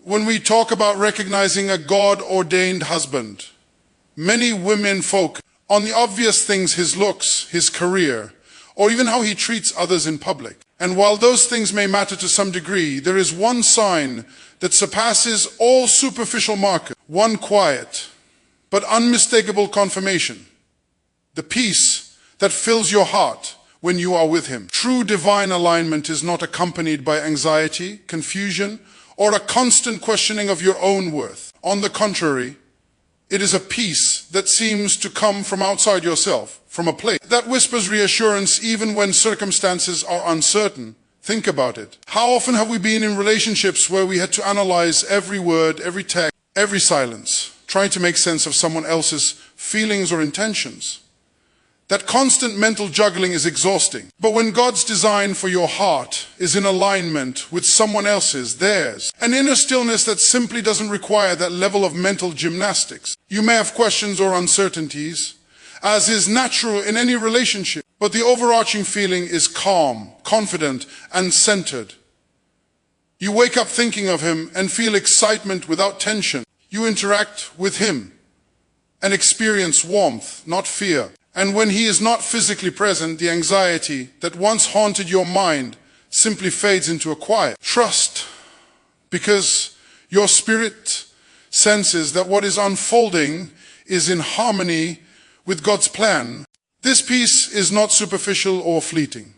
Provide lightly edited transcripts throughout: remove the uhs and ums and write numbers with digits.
When we talk about recognizing a God-ordained husband, many women focus on the obvious things: his looks, his career, or even how he treats others in public. And while those things may matter to some degree, there is one sign that surpasses all superficial markers, one quiet but unmistakable confirmation: the peace that fills your heart when you are with him. True divine alignment is not accompanied by anxiety, confusion, or a constant questioning of your own worth. On the contrary, it is a peace that seems to come from outside yourself, from a place that whispers reassurance even when circumstances are uncertain. Think about it. How often have we been in relationships where we had to analyze every word, every text, every silence, trying to make sense of someone else's feelings or intentions? That constant mental juggling is exhausting. But when God's design for your heart is in alignment with someone else's, theirs, an inner stillness that simply doesn't require that level of mental gymnastics. You may have questions or uncertainties, as is natural in any relationship, but the overarching feeling is calm, confident, and centered. You wake up thinking of him and feel excitement without tension. You interact with him and experience warmth, not fear. And when he is not physically present, the anxiety that once haunted your mind simply fades into a quiet trust, because your spirit senses that what is unfolding is in harmony with God's plan. This peace is not superficial or fleeting.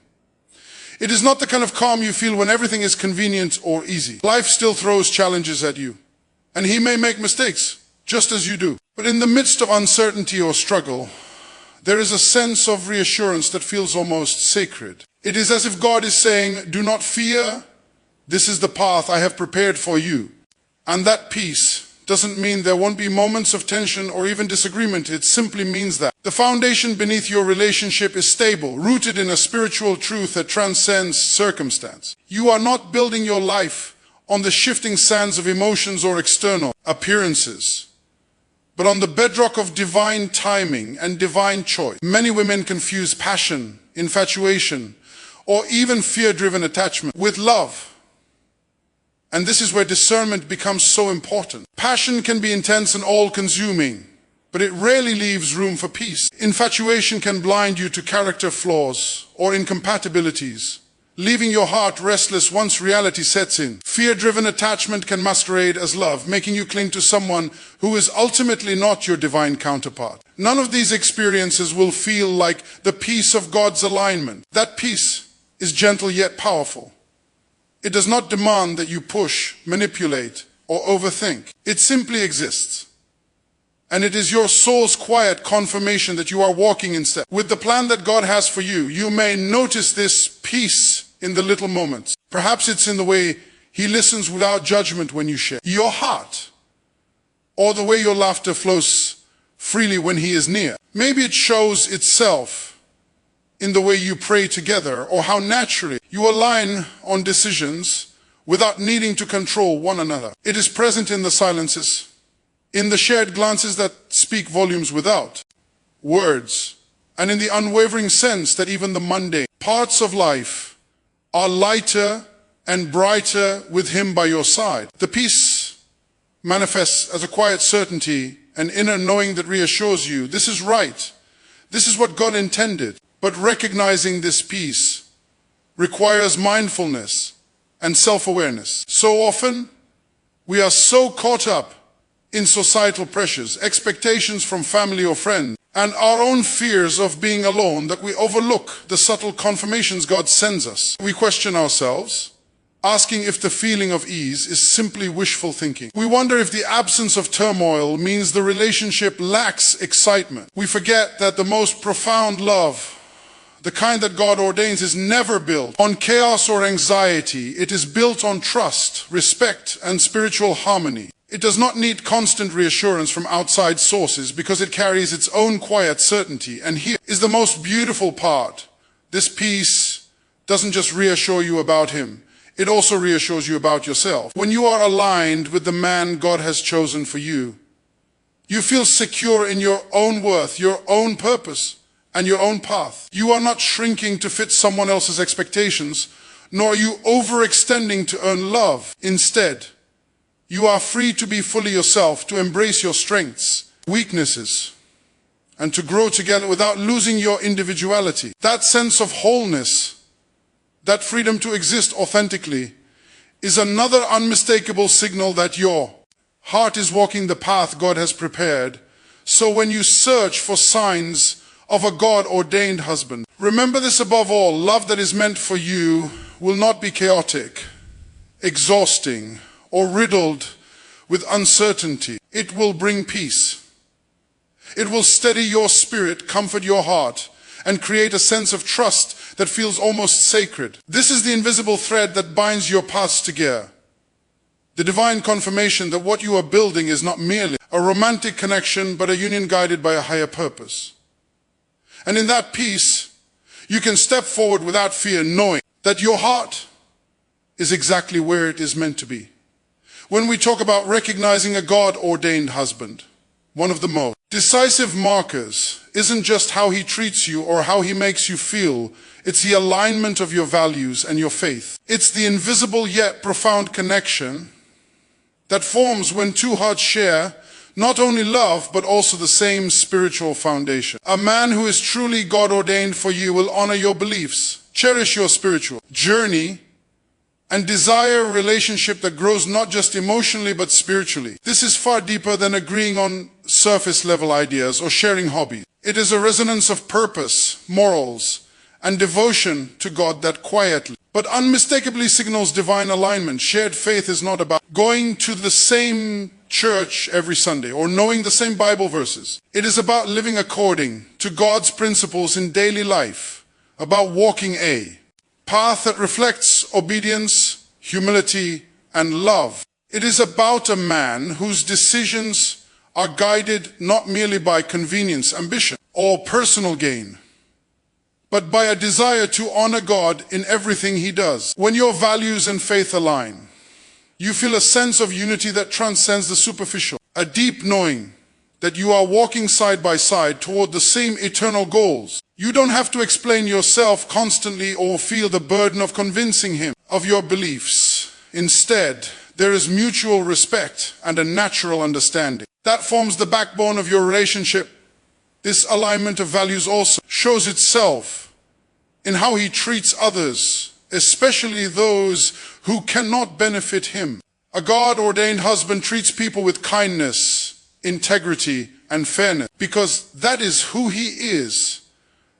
It is not the kind of calm you feel when everything is convenient or easy. Life still throws challenges at you, and he may make mistakes, just as you do. But in the midst of uncertainty or struggle, there is a sense of reassurance that feels almost sacred. It is as if God is saying, "Do not fear, this is the path I have prepared for you." And that peace doesn't mean there won't be moments of tension or even disagreement. It simply means that the foundation beneath your relationship is stable, rooted in a spiritual truth that transcends circumstance. You are not building your life on the shifting sands of emotions or external appearances, but on the bedrock of divine timing and divine choice. Many women confuse passion, infatuation, or even fear-driven attachment with love. And this is where discernment becomes so important. Passion can be intense and all-consuming, but it rarely leaves room for peace. Infatuation can blind you to character flaws or incompatibilities, leaving your heart restless once reality sets in. Fear-driven attachment can masquerade as love, making you cling to someone who is ultimately not your divine counterpart. None of these experiences will feel like the peace of God's alignment. That peace is gentle yet powerful. It does not demand that you push, manipulate, or overthink. It simply exists. And it is your soul's quiet confirmation that you are walking in step with the plan that God has for you. You may notice this peace in the little moments. Perhaps it's in the way he listens without judgment when you share your heart, or the way your laughter flows freely when he is near. Maybe it shows itself in the way you pray together, or how naturally you align on decisions without needing to control one another. It is present in the silences, in the shared glances that speak volumes without words, and in the unwavering sense that even the mundane parts of life are lighter and brighter with him by your side. The peace manifests as a quiet certainty, an inner knowing that reassures you, this is right, this is what God intended. But recognizing this peace requires mindfulness and self-awareness. So often, we are so caught up in societal pressures, expectations from family or friends, and our own fears of being alone that we overlook the subtle confirmations God sends us. We question ourselves, asking if the feeling of ease is simply wishful thinking. We wonder if the absence of turmoil means the relationship lacks excitement. We forget that the most profound love, the kind that God ordains, is never built on chaos or anxiety. It is built on trust, respect, and spiritual harmony. It does not need constant reassurance from outside sources because it carries its own quiet certainty. And here is the most beautiful part. This peace doesn't just reassure you about him. It also reassures you about yourself. When you are aligned with the man God has chosen for you, you feel secure in your own worth, your own purpose, and your own path. You are not shrinking to fit someone else's expectations, nor are you overextending to earn love. Instead, You are free to be fully yourself, to embrace your strengths, weaknesses, and to grow together without losing your individuality. That sense of wholeness, that freedom to exist authentically, is another unmistakable signal that your heart is walking the path God has prepared. So when you search for signs of a God-ordained husband, remember this above all: love that is meant for you will not be chaotic, exhausting, or riddled with uncertainty. It will bring peace. It will steady your spirit, comfort your heart, and create a sense of trust that feels almost sacred. This is the invisible thread that binds your paths together. The divine confirmation that what you are building is not merely a romantic connection, but a union guided by a higher purpose. And in that peace, you can step forward without fear, knowing that your heart is exactly where it is meant to be. When we talk about recognizing a God-ordained husband, one of the most decisive markers isn't just how he treats you or how he makes you feel. It's the alignment of your values and your faith. It's the invisible yet profound connection that forms when two hearts share not only love, but also the same spiritual foundation. A man who is truly God-ordained for you will honor your beliefs, cherish your spiritual journey, and desire a relationship that grows not just emotionally, but spiritually. This is far deeper than agreeing on surface-level ideas or sharing hobbies. It is a resonance of purpose, morals, and devotion to God that quietly but unmistakably signals divine alignment. Shared faith is not about going to the same church every Sunday or knowing the same Bible verses. It is about living according to God's principles in daily life, about walking a path that reflects obedience, humility, and love. It is about a man whose decisions are guided not merely by convenience, ambition, or personal gain, but by a desire to honor God in everything he does. When your values and faith align, you feel a sense of unity that transcends the superficial, a deep knowing that you are walking side by side toward the same eternal goals. You don't have to explain yourself constantly or feel the burden of convincing him of your beliefs. Instead, there is mutual respect and a natural understanding. That forms the backbone of your relationship. This alignment of values also shows itself in how he treats others, especially those who cannot benefit him. A God-ordained husband treats people with kindness, integrity, and fairness, because that is who he is,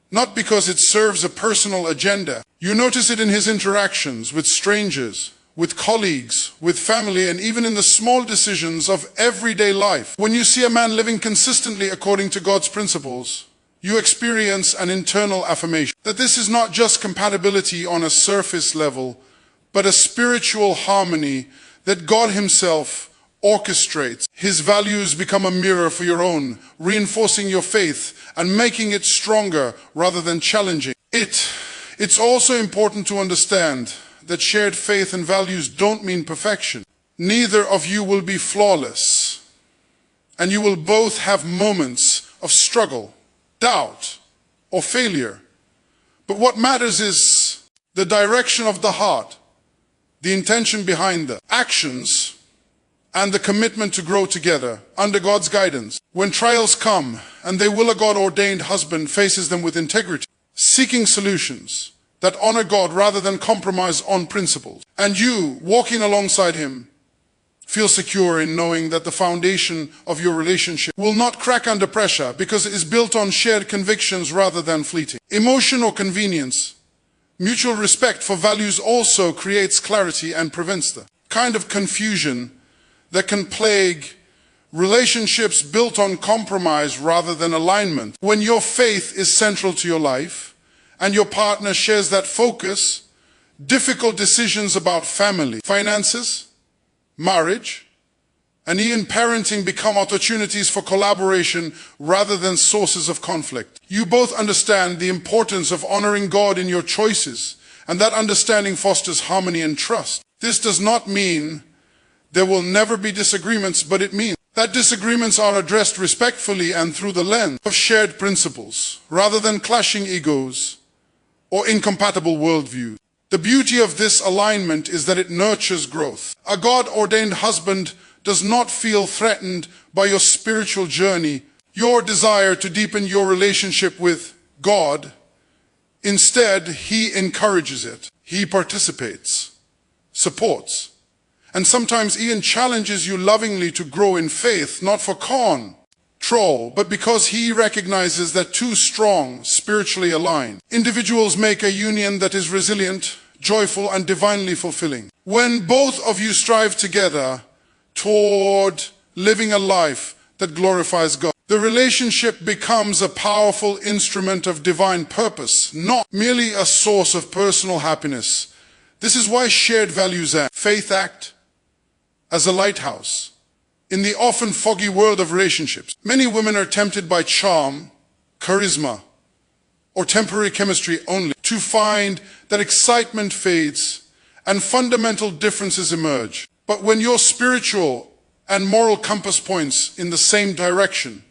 not because it serves a personal agenda. You notice it in his interactions with strangers, with colleagues, with family, and even in the small decisions of everyday life. When you see a man living consistently according to God's principles, you experience an internal affirmation that this is not just compatibility on a surface level, but a spiritual harmony that God himself orchestrates. His values become a mirror for your own, reinforcing your faith and making it stronger rather than challenging. It's also important to understand that shared faith and values don't mean perfection. Neither of you will be flawless, and you will both have moments of struggle, doubt, or failure. But what matters is the direction of the heart, the intention behind the actions, and the commitment to grow together under God's guidance. When trials come, and they will, a God-ordained husband faces them with integrity, seeking solutions that honor God rather than compromise on principles. And you, walking alongside him, feel secure in knowing that the foundation of your relationship will not crack under pressure because it is built on shared convictions rather than fleeting emotion or convenience. Mutual respect for values also creates clarity and prevents the kind of confusion that can plague relationships built on compromise rather than alignment. When your faith is central to your life and your partner shares that focus, difficult decisions about family, finances, marriage, and even parenting become opportunities for collaboration rather than sources of conflict. You both understand the importance of honoring God in your choices, and that understanding fosters harmony and trust. This does not mean there will never be disagreements, but it means that disagreements are addressed respectfully and through the lens of shared principles, rather than clashing egos or incompatible worldviews. The beauty of this alignment is that it nurtures growth. A God-ordained husband does not feel threatened by your spiritual journey, your desire to deepen your relationship with God. Instead, he encourages it. He participates, supports, and sometimes even challenges you lovingly to grow in faith, not for control, but because he recognizes that two strong, spiritually aligned individuals make a union that is resilient, joyful, and divinely fulfilling. When both of you strive together toward living a life that glorifies God, the relationship becomes a powerful instrument of divine purpose, not merely a source of personal happiness. This is why shared values and faith act as a lighthouse in the often foggy world of relationships. Many women are tempted by charm, charisma, or temporary chemistry only to find that excitement fades and fundamental differences emerge. But when your spiritual and moral compass points in the same direction,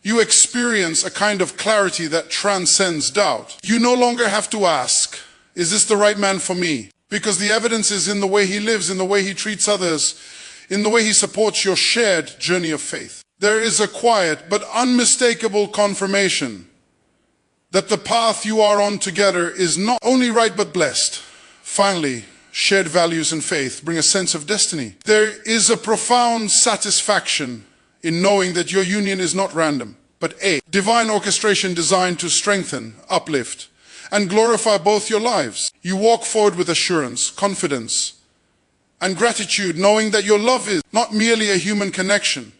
you experience a kind of clarity that transcends doubt. You no longer have to ask, is this the right man for me? Because the evidence is in the way he lives, in the way he treats others, in the way he supports your shared journey of faith. There is a quiet but unmistakable confirmation that the path you are on together is not only right but blessed. Finally, shared values and faith bring a sense of destiny. There is a profound satisfaction in knowing that your union is not random, but a divine orchestration designed to strengthen, uplift, and glorify both your lives. You walk forward with assurance, confidence, and gratitude, knowing that your love is not merely a human connection,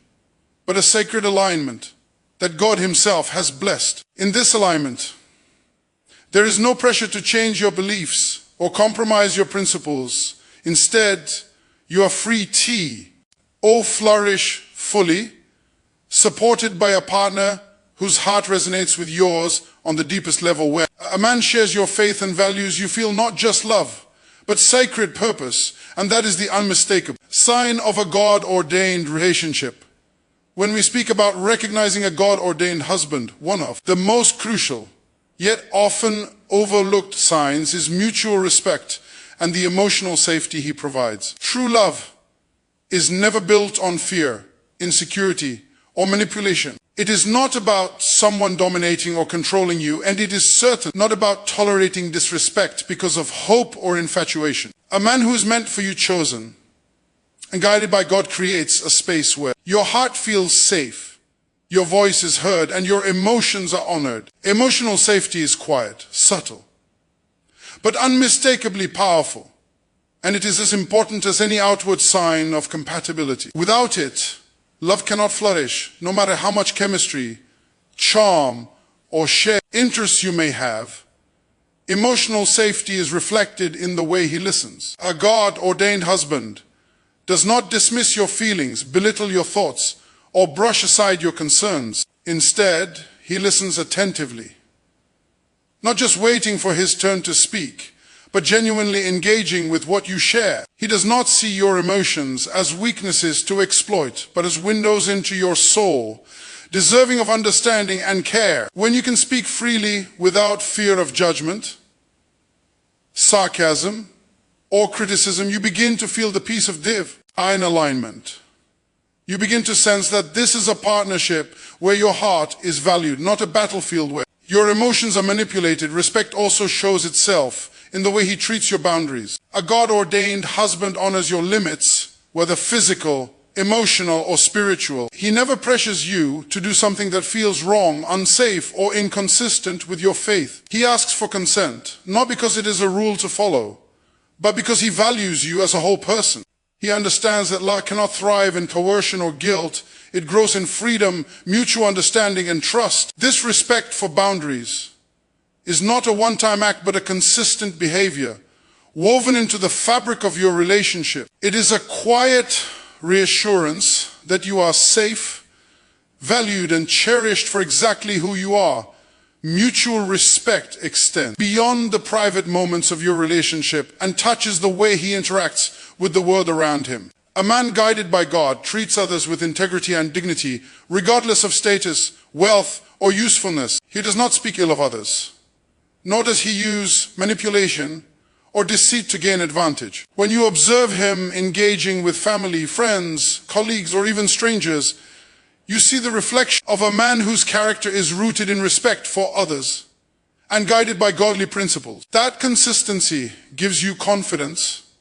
but a sacred alignment that God Himself has blessed. In this alignment, there is no pressure to change your beliefs or compromise your principles. Instead, you are free to flourish fully, supported by a partner whose heart resonates with yours on the deepest level. Where a man shares your faith and values, you feel not just love, but sacred purpose, and that is the unmistakable sign of a God-ordained relationship. When we speak about recognizing a God-ordained husband, one of the most crucial, yet often overlooked signs is mutual respect and the emotional safety he provides. True love is never built on fear, insecurity, or manipulation. It is not about someone dominating or controlling you, and it is certainly not about tolerating disrespect because of hope or infatuation. A man who is meant for you, chosen and guided by God, creates a space where your heart feels safe, your voice is heard, and your emotions are honored. Emotional safety is quiet, subtle, but unmistakably powerful, and it is as important as any outward sign of compatibility. Without it, love cannot flourish, no matter how much chemistry, charm, or shared interests you may have. Emotional safety is reflected in the way he listens. A God-ordained husband does not dismiss your feelings, belittle your thoughts, or brush aside your concerns. Instead, he listens attentively, not just waiting for his turn to speak, but genuinely engaging with what you share. He does not see your emotions as weaknesses to exploit, but as windows into your soul, deserving of understanding and care. When you can speak freely without fear of judgment, sarcasm, or criticism, you begin to feel the peace of divine alignment. You begin to sense that this is a partnership where your heart is valued, not a battlefield where your emotions are manipulated. Respect also shows itself in the way he treats your boundaries. A God-ordained husband honors your limits, whether physical, emotional, or spiritual. He never pressures you to do something that feels wrong, unsafe, or inconsistent with your faith. He asks for consent, not because it is a rule to follow, but because he values you as a whole person. He understands that love cannot thrive in coercion or guilt. It grows in freedom, mutual understanding, and trust. This respect for boundaries is not a one-time act, but a consistent behavior, woven into the fabric of your relationship. It is a quiet reassurance that you are safe, valued, and cherished for exactly who you are. Mutual respect extends beyond the private moments of your relationship and touches the way he interacts with the world around him. A man guided by God treats others with integrity and dignity, regardless of status, wealth, or usefulness. He does not speak ill of others, nor does he use manipulation or deceit to gain advantage. When you observe him engaging with family, friends, colleagues, or even strangers, you see the reflection of a man whose character is rooted in respect for others and guided by godly principles. That consistency gives you confidence,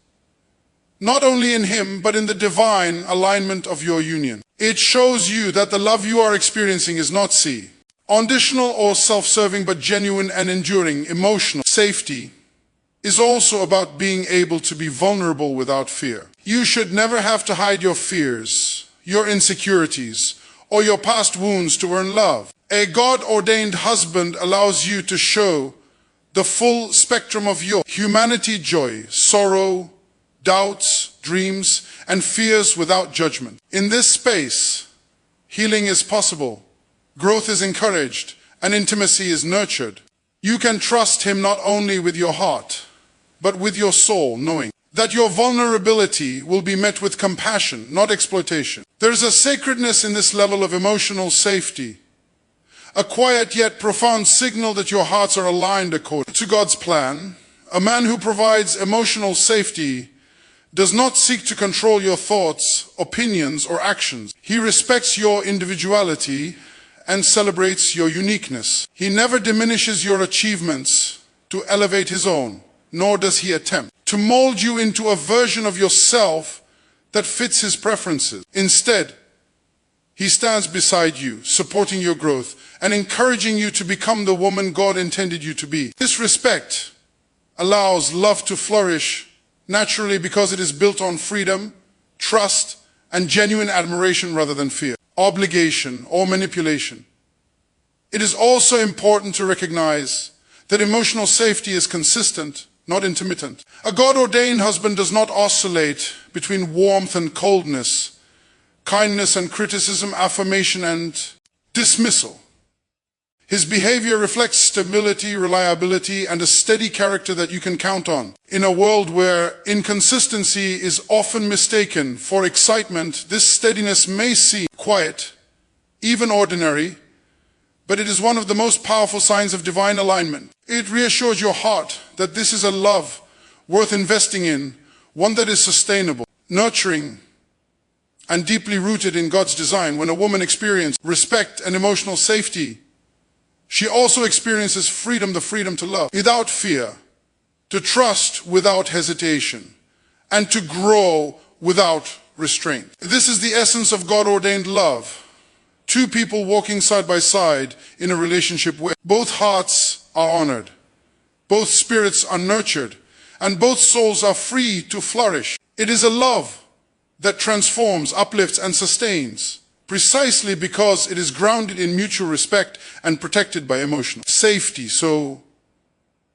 not only in him, but in the divine alignment of your union. It shows you that the love you are experiencing is not conditional or self-serving, but genuine and enduring. Emotional safety is also about being able to be vulnerable without fear. You should never have to hide your fears, your insecurities, or your past wounds to earn love. A God-ordained husband allows you to show the full spectrum of your humanity, joy, sorrow, doubts, dreams, and fears without judgment. In this space, healing is possible, growth is encouraged, and intimacy is nurtured. You can trust him not only with your heart, but with your soul, knowing that your vulnerability will be met with compassion, not exploitation. There's a sacredness in this level of emotional safety, a quiet yet profound signal that your hearts are aligned according to God's plan. A man who provides emotional safety does not seek to control your thoughts, opinions, or actions. He respects your individuality and celebrates your uniqueness. He never diminishes your achievements to elevate his own, nor does he attempt to mold you into a version of yourself that fits his preferences. Instead, he stands beside you, supporting your growth and encouraging you to become the woman God intended you to be. This respect allows love to flourish naturally because it is built on freedom, trust, and genuine admiration rather than fear, obligation, or manipulation. It is also important to recognize that emotional safety is consistent, not intermittent. A God-ordained husband does not oscillate between warmth and coldness, kindness and criticism, affirmation and dismissal. His behavior reflects stability, reliability, and a steady character that you can count on. In a world where inconsistency is often mistaken for excitement, this steadiness may seem quiet, even ordinary, but it is one of the most powerful signs of divine alignment. It reassures your heart that this is a love worth investing in, one that is sustainable, nurturing, and deeply rooted in God's design. When a woman experiences respect and emotional safety, she also experiences freedom, the freedom to love without fear, to trust without hesitation, and to grow without restraint. This is the essence of God-ordained love. Two people walking side by side in a relationship where both hearts are honored, both spirits are nurtured, and both souls are free to flourish. It is a love that transforms, uplifts, and sustains, precisely because it is grounded in mutual respect and protected by emotional safety. So,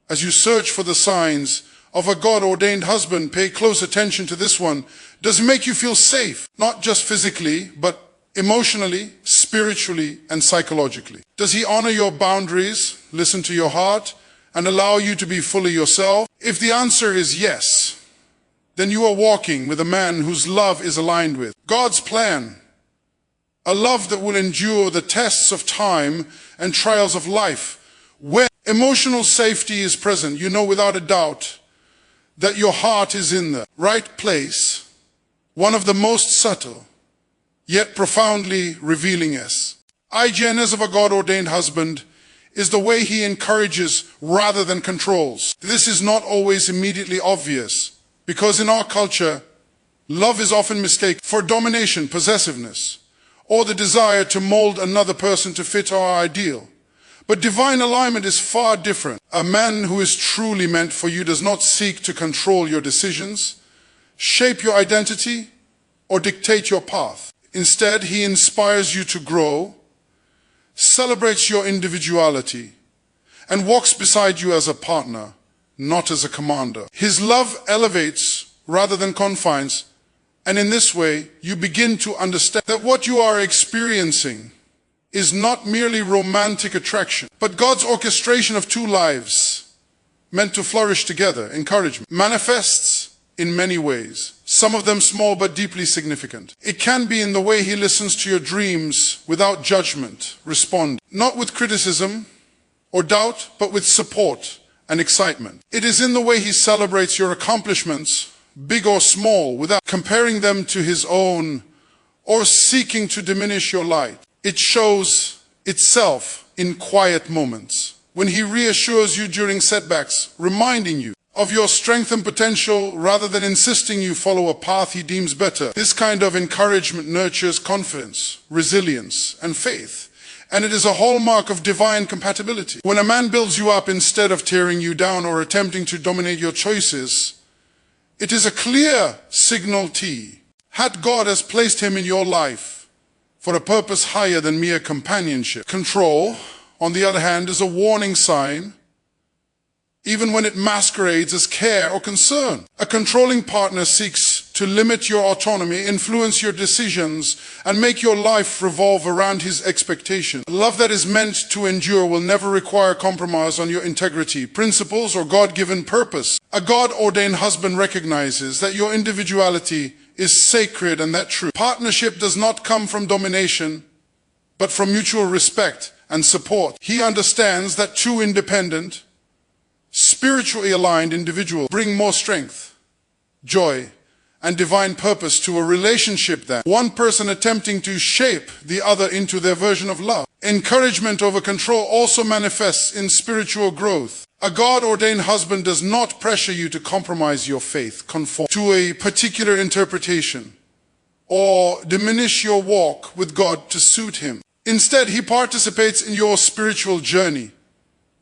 as you search for the signs of a God-ordained husband, pay close attention to this one. Does it make you feel safe? Not just physically, but emotionally, spiritually, and psychologically. Does he honor your boundaries, listen to your heart, and allow you to be fully yourself? If the answer is yes, then you are walking with a man whose love is aligned with God's plan. A love that will endure the tests of time and trials of life. When emotional safety is present, you know without a doubt that your heart is in the right place. One of the most subtle, yet profoundly revealing IGNS of a God-ordained husband is the way he encourages rather than controls. This is not always immediately obvious, because in our culture, love is often mistaken for domination, possessiveness, or the desire to mold another person to fit our ideal. But divine alignment is far different. A man who is truly meant for you does not seek to control your decisions, shape your identity, or dictate your path. Instead, he inspires you to grow, celebrates your individuality, and walks beside you as a partner, not as a commander. His love elevates rather than confines, and in this way, you begin to understand that what you are experiencing is not merely romantic attraction, but God's orchestration of two lives meant to flourish together. Encouragement manifests in many ways, some of them small but deeply significant. It can be in the way he listens to your dreams without judgment, respond, not with criticism or doubt, but with support and excitement. It is in the way he celebrates your accomplishments, big or small, without comparing them to his own or seeking to diminish your light. It shows itself in quiet moments, when he reassures you during setbacks, reminding you of your strength and potential rather than insisting you follow a path he deems better. This kind of encouragement nurtures confidence, resilience, and faith, and it is a hallmark of divine compatibility. When a man builds you up instead of tearing you down or attempting to dominate your choices, it is a clear signal had God has placed him in your life for a purpose higher than mere companionship. Control, on the other hand, is a warning sign, even when it masquerades as care or concern. A controlling partner seeks to limit your autonomy, influence your decisions, and make your life revolve around his expectations. Love that is meant to endure will never require compromise on your integrity, principles, or God-given purpose. A God-ordained husband recognizes that your individuality is sacred and that true partnership does not come from domination, but from mutual respect and support. He understands that two independent, spiritually aligned individuals bring more strength, joy, and divine purpose to a relationship than one person attempting to shape the other into their version of love. Encouragement over control also manifests in spiritual growth. A God-ordained husband does not pressure you to compromise your faith, conform to a particular interpretation, or diminish your walk with God to suit him. Instead, he participates in your spiritual journey,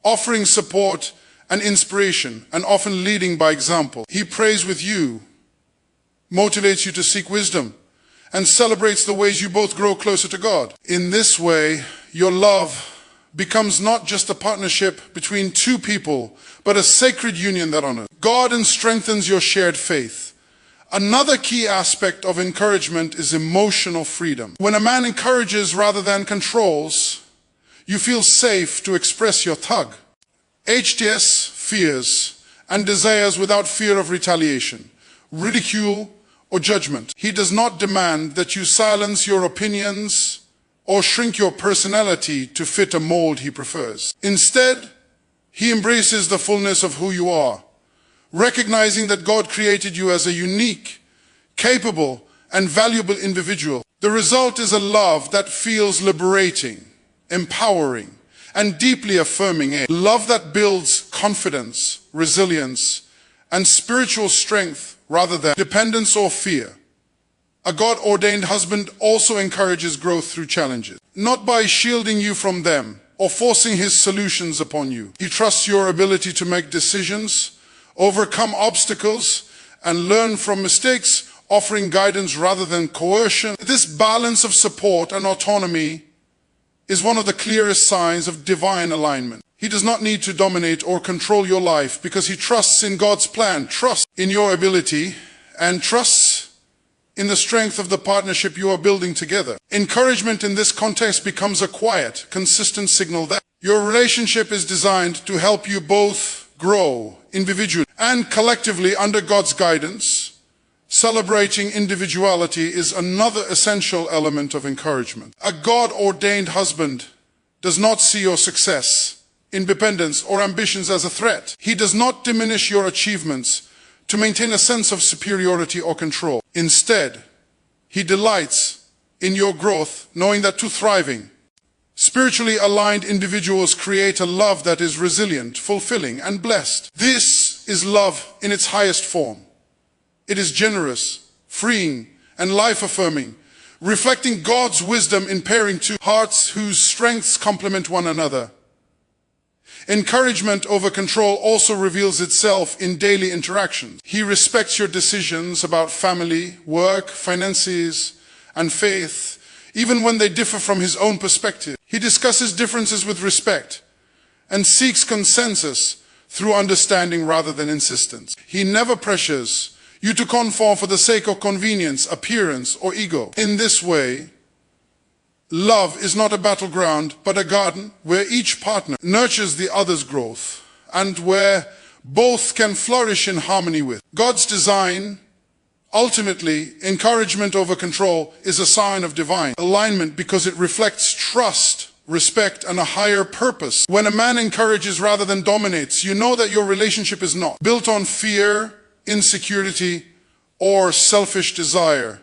offering support and inspiration, and often leading by example. He prays with you, motivates you to seek wisdom, and celebrates the ways you both grow closer to God. In this way, your love becomes not just a partnership between two people, but a sacred union that honors God and strengthens your shared faith. Another key aspect of encouragement is emotional freedom. When a man encourages rather than controls, you feel safe to express your tug, HTS, fears, and desires without fear of retaliation, ridicule, or judgment. He does not demand that you silence your opinions or shrink your personality to fit a mold he prefers. Instead, he embraces the fullness of who you are, recognizing that God created you as a unique, capable, and valuable individual. The result is a love that feels liberating, empowering, and deeply affirming. A love that builds confidence, resilience, and spiritual strength rather than dependence or fear. A God-ordained husband also encourages growth through challenges, not by shielding you from them or forcing his solutions upon you. He trusts your ability to make decisions, overcome obstacles, and learn from mistakes, offering guidance rather than coercion. This balance of support and autonomy is one of the clearest signs of divine alignment. He does not need to dominate or control your life because he trusts in God's plan, trusts in your ability, and trusts in the strength of the partnership you are building together. Encouragement in this context becomes a quiet, consistent signal that your relationship is designed to help you both grow individually and collectively under God's guidance. Celebrating individuality is another essential element of encouragement. A God-ordained husband does not see your success, independence, or ambitions as a threat. He does not diminish your achievements to maintain a sense of superiority or control. Instead, he delights in your growth, knowing that two thriving, spiritually aligned individuals create a love that is resilient, fulfilling, and blessed. This is love in its highest form. It is generous, freeing, and life-affirming, reflecting God's wisdom in pairing two hearts whose strengths complement one another. Encouragement over control also reveals itself in daily interactions. He respects your decisions about family, work, finances, and faith, even when they differ from his own perspective. He discusses differences with respect and seeks consensus through understanding rather than insistence. He never pressures you to conform for the sake of convenience, appearance, or ego. In this way, love is not a battleground, but a garden where each partner nurtures the other's growth and where both can flourish in harmony with God's design. Ultimately, encouragement over control is a sign of divine alignment because it reflects trust, respect, and a higher purpose. When a man encourages rather than dominates, you know that your relationship is not built on fear, insecurity, or selfish desire,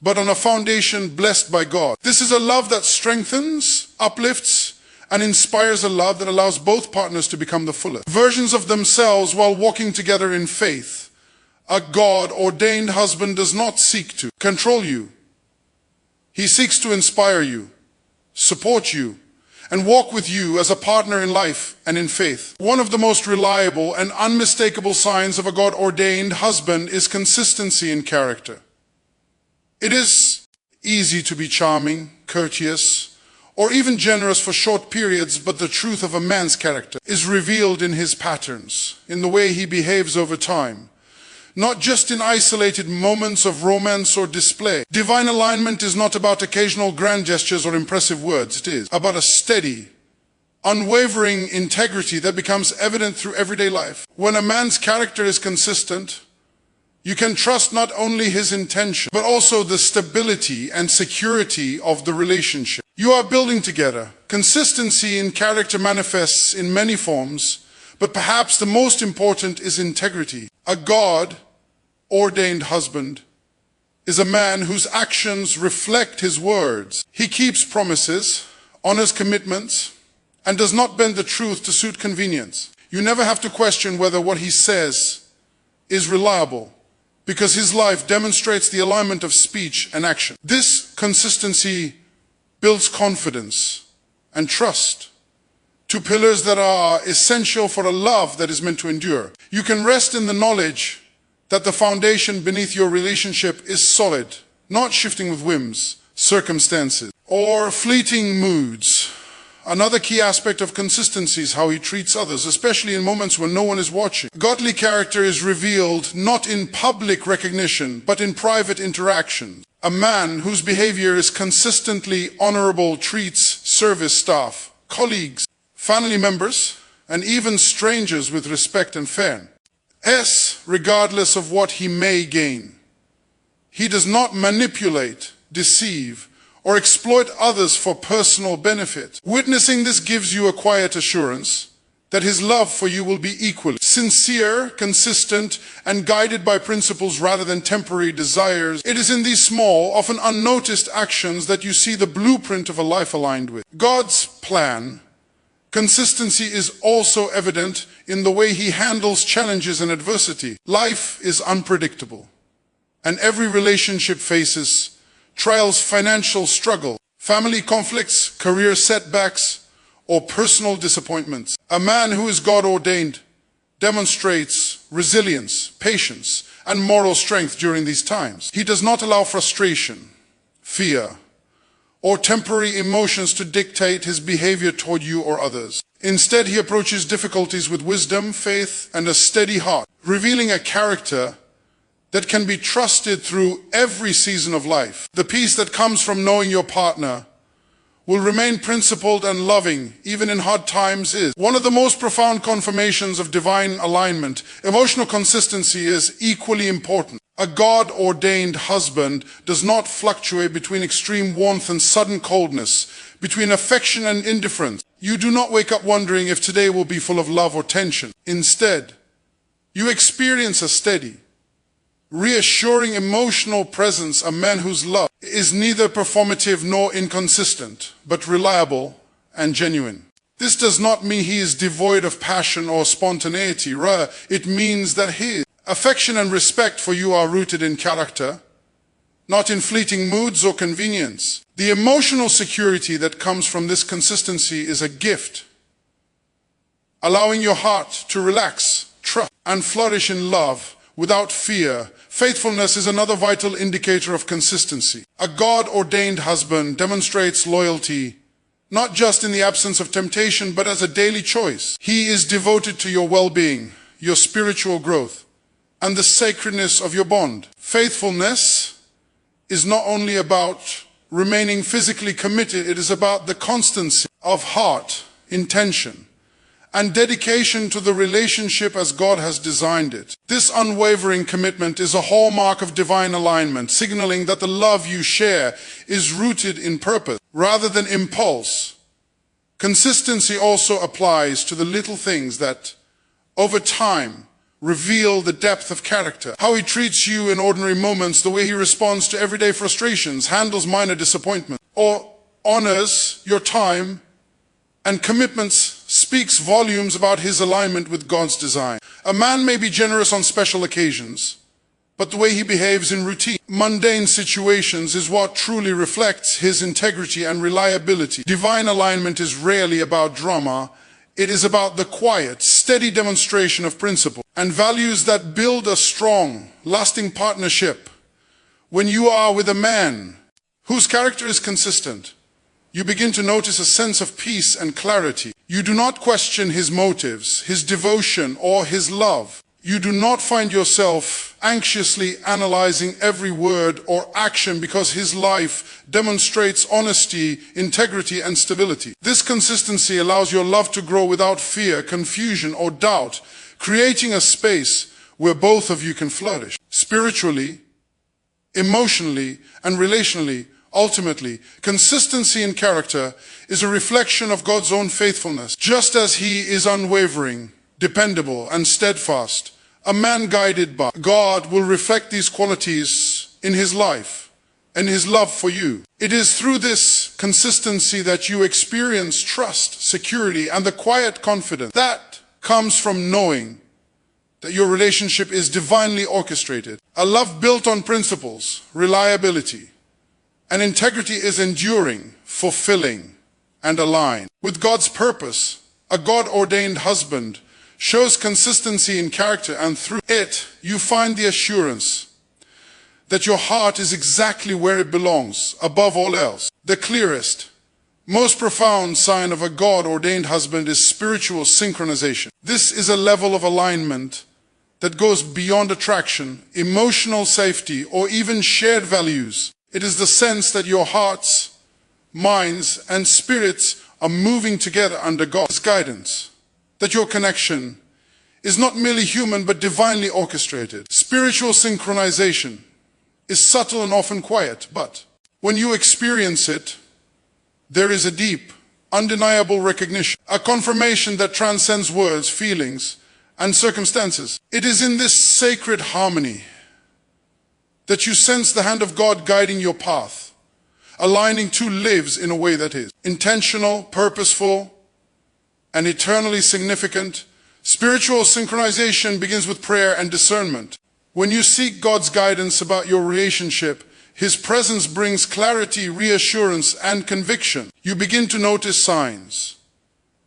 but on a foundation blessed by God. This is a love that strengthens, uplifts, and inspires, a love that allows both partners to become the fullest versions of themselves while walking together in faith. A God-ordained husband does not seek to control you. He seeks to inspire you, support you, and walk with you as a partner in life and in faith. One of the most reliable and unmistakable signs of a God-ordained husband is consistency in character. It is easy to be charming, courteous, or even generous for short periods, but the truth of a man's character is revealed in his patterns, in the way he behaves over time, not just in isolated moments of romance or display. Divine alignment is not about occasional grand gestures or impressive words. It is about a steady, unwavering integrity that becomes evident through everyday life. When a man's character is consistent, you can trust not only his intention, but also the stability and security of the relationship you are building together. Consistency in character manifests in many forms, but perhaps the most important is integrity. A God-ordained husband is a man whose actions reflect his words. He keeps promises, honors commitments, and does not bend the truth to suit convenience. You never have to question whether what he says is reliable, because his life demonstrates the alignment of speech and action. This consistency builds confidence and trust, two pillars that are essential for a love that is meant to endure. You can rest in the knowledge that the foundation beneath your relationship is solid, not shifting with whims, circumstances, or fleeting moods. Another key aspect of consistency is how he treats others, especially in moments when no one is watching. Godly character is revealed not in public recognition, but in private interaction. A man whose behavior is consistently honorable treats service staff, colleagues, family members, and even strangers with respect and fairness, regardless of what he may gain. He does not manipulate, deceive, or exploit others for personal benefit. Witnessing this gives you a quiet assurance that his love for you will be equally sincere, consistent, and guided by principles rather than temporary desires. It is in these small, often unnoticed actions that you see the blueprint of a life aligned with God's plan. Consistency is also evident in the way he handles challenges and adversity. Life is unpredictable, and every relationship faces trials, financial struggle, family conflicts, career setbacks, or personal disappointments. A man who is God-ordained demonstrates resilience, patience, and moral strength during these times. He does not allow frustration, fear, or temporary emotions to dictate his behavior toward you or others. Instead, he approaches difficulties with wisdom, faith, and a steady heart, revealing a character that can be trusted through every season of life. The peace that comes from knowing your partner will remain principled and loving even in hard times is one of the most profound confirmations of divine alignment. Emotional consistency is equally important. A God-ordained husband does not fluctuate between extreme warmth and sudden coldness, between affection and indifference. You do not wake up wondering if today will be full of love or tension. Instead, you experience a steady, reassuring emotional presence, a man whose love is neither performative nor inconsistent, but reliable and genuine. This does not mean he is devoid of passion or spontaneity. Rather, it means that his affection and respect for you are rooted in character, not in fleeting moods or convenience. The emotional security that comes from this consistency is a gift, allowing your heart to relax, trust, and flourish in love without fear. Faithfulness is another vital indicator of consistency. A God-ordained husband demonstrates loyalty not just in the absence of temptation, but as a daily choice. He is devoted to your well-being, your spiritual growth, and the sacredness of your bond. Faithfulness is not only about remaining physically committed, it is about the constancy of heart, intention, and dedication to the relationship as God has designed it. This unwavering commitment is a hallmark of divine alignment, signaling that the love you share is rooted in purpose rather than impulse. Consistency also applies to the little things that, over time, reveal the depth of character. How he treats you in ordinary moments, the way he responds to everyday frustrations, handles minor disappointment, or honors your time and commitments speaks volumes about his alignment with God's design. A man may be generous on special occasions, but the way he behaves in routine, mundane situations is what truly reflects his integrity and reliability. Divine alignment is rarely about drama. It is about the quiet, steady demonstration of principle and values that build a strong, lasting partnership. When you are with a man whose character is consistent, you begin to notice a sense of peace and clarity. You do not question his motives, his devotion, or his love. You do not find yourself anxiously analyzing every word or action because his life demonstrates honesty, integrity, and stability. This consistency allows your love to grow without fear, confusion, or doubt, creating a space where both of you can flourish. Spiritually, emotionally, and relationally, ultimately, consistency in character is a reflection of God's own faithfulness. Just as he is unwavering, dependable, and steadfast, a man guided by God will reflect these qualities in his life and his love for you. It is through this consistency that you experience trust, security, and the quiet confidence that comes from knowing that your relationship is divinely orchestrated. A love built on principles, reliability, and integrity is enduring, fulfilling, and aligned with God's purpose. A God-ordained husband shows consistency in character, and through it, you find the assurance that your heart is exactly where it belongs, above all else. The clearest, most profound sign of a God-ordained husband is spiritual synchronization. This is a level of alignment that goes beyond attraction, emotional safety, or even shared values. It is the sense that your hearts, minds, and spirits are moving together under God's guidance. That your connection is not merely human but divinely orchestrated. Spiritual synchronization is subtle and often quiet, but when you experience it, there is a deep, undeniable recognition, a confirmation that transcends words, feelings, and circumstances. It is in this sacred harmony that you sense the hand of God guiding your path, aligning two lives in a way that is intentional, purposeful, and eternally significant. Spiritual synchronization begins with prayer and discernment. When you seek God's guidance about your relationship, his presence brings clarity, reassurance, and conviction. You begin to notice signs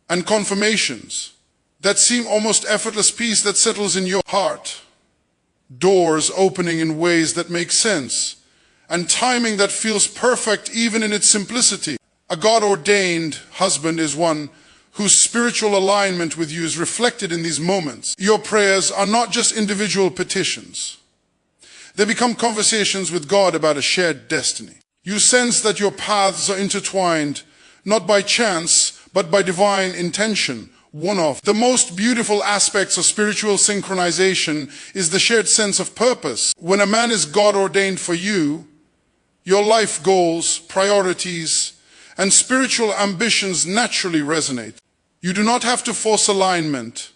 and confirmations that seem almost effortless, peace that settles in your heart, doors opening in ways that make sense, and timing that feels perfect even in its simplicity. A God-ordained husband is one whose spiritual alignment with you is reflected in these moments. Your prayers are not just individual petitions. They become conversations with God about a shared destiny. You sense that your paths are intertwined, not by chance, but by divine intention. One of the most beautiful aspects of spiritual synchronization is the shared sense of purpose. When a man is God-ordained for you, your life goals, priorities, and spiritual ambitions naturally resonate. You do not have to force alignment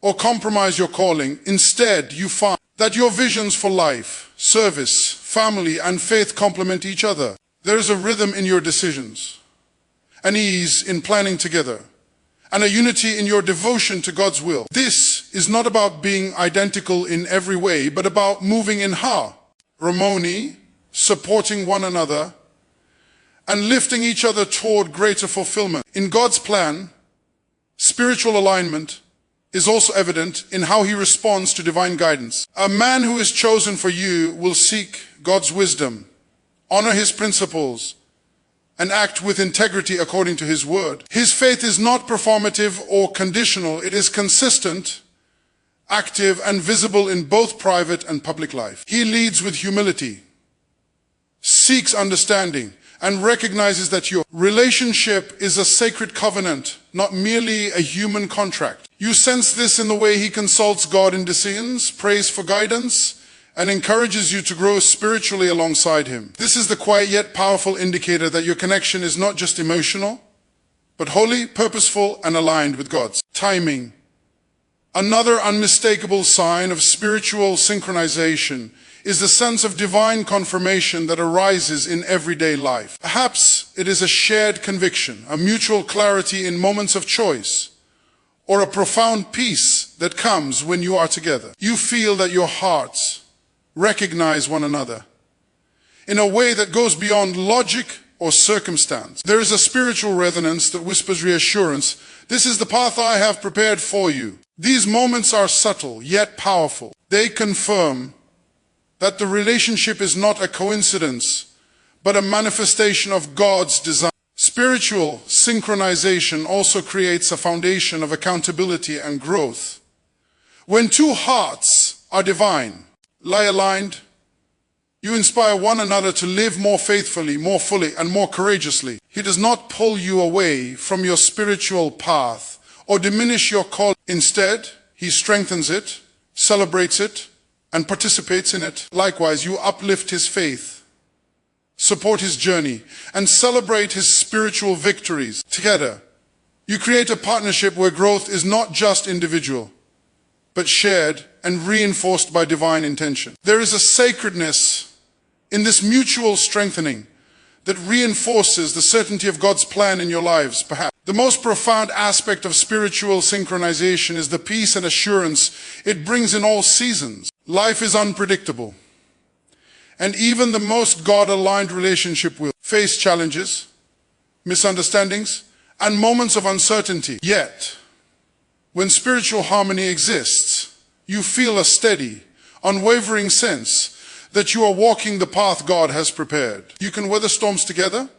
or compromise your calling. Instead, you find that your visions for life, service, family, and faith complement each other. There is a rhythm in your decisions, an ease in planning together, and a unity in your devotion to God's will. This is not about being identical in every way, but about moving in harmony, supporting one another, and lifting each other toward greater fulfillment. In God's plan, spiritual alignment is also evident in how he responds to divine guidance. A man who is chosen for you will seek God's wisdom, honor his principles, and act with integrity according to his word. His faith is not performative or conditional. It is consistent, active, and visible in both private and public life. He leads with humility, seeks understanding, and recognizes that your relationship is a sacred covenant, not merely a human contract. You sense this in the way he consults God in decisions, prays for guidance, and encourages you to grow spiritually alongside him. This is the quiet yet powerful indicator that your connection is not just emotional, but holy, purposeful, and aligned with God's timing. Another unmistakable sign of spiritual synchronization is the sense of divine confirmation that arises in everyday life. Perhaps it is a shared conviction, a mutual clarity in moments of choice, or a profound peace that comes when you are together. You feel that your hearts recognize one another in a way that goes beyond logic or circumstance. There is a spiritual resonance that whispers reassurance. This is the path I have prepared for you. These moments are subtle, yet powerful. They confirm that the relationship is not a coincidence, but a manifestation of God's design. Spiritual synchronization also creates a foundation of accountability and growth. When two hearts are divine, lie aligned, you inspire one another to live more faithfully, more fully, and more courageously. He does not pull you away from your spiritual path or diminish your call. Instead, he strengthens it, celebrates it, and participates in it. Likewise, you uplift his faith, support his journey, and celebrate his spiritual victories. Together, you create a partnership where growth is not just individual, but shared and reinforced by divine intention. There is a sacredness in this mutual strengthening that reinforces the certainty of God's plan in your lives. Perhaps the most profound aspect of spiritual synchronization is the peace and assurance it brings in all seasons. Life is unpredictable, and even the most God-aligned relationship will face challenges, misunderstandings, and moments of uncertainty. Yet, when spiritual harmony exists, you feel a steady, unwavering sense that you are walking the path God has prepared. You can weather storms together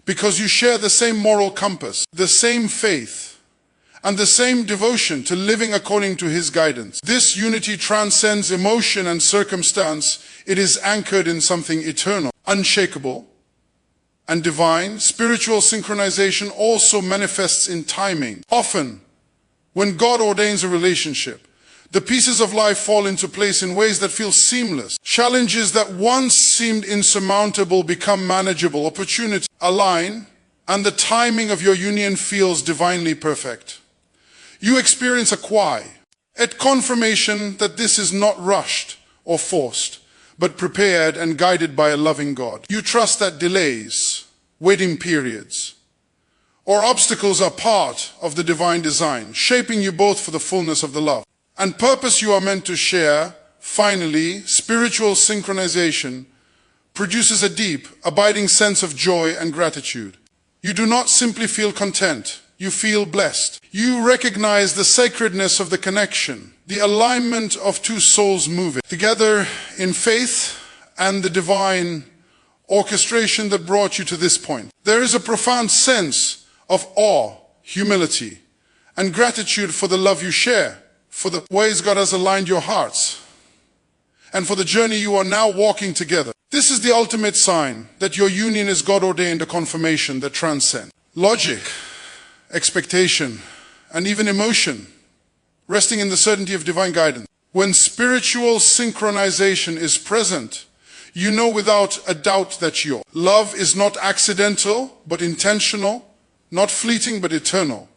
because you share the same moral compass, the same faith, and the same devotion to living according to his guidance. This unity transcends emotion and circumstance. It is anchored in something eternal, unshakable, and divine. Spiritual synchronization also manifests in timing. Often, when God ordains a relationship, the pieces of life fall into place in ways that feel seamless. Challenges that once seemed insurmountable become manageable. Opportunities align, and the timing of your union feels divinely perfect. You experience a quiet confirmation that this is not rushed or forced, but prepared and guided by a loving God. You trust that delays, waiting periods, or obstacles are part of the divine design, shaping you both for the fullness of the love and purpose you are meant to share. Finally, spiritual synchronization produces a deep, abiding sense of joy and gratitude. You do not simply feel content. You feel blessed. You recognize the sacredness of the connection, the alignment of two souls moving together in faith and the divine orchestration that brought you to this point. There is a profound sense of awe, humility, and gratitude for the love you share, for the ways God has aligned your hearts, and for the journey you are now walking together. This is the ultimate sign that your union is God-ordained, a confirmation that transcends logic, expectation, and even emotion, resting in the certainty of divine guidance. When spiritual synchronization is present, you know without a doubt that your love is not accidental, but intentional, not fleeting, but eternal.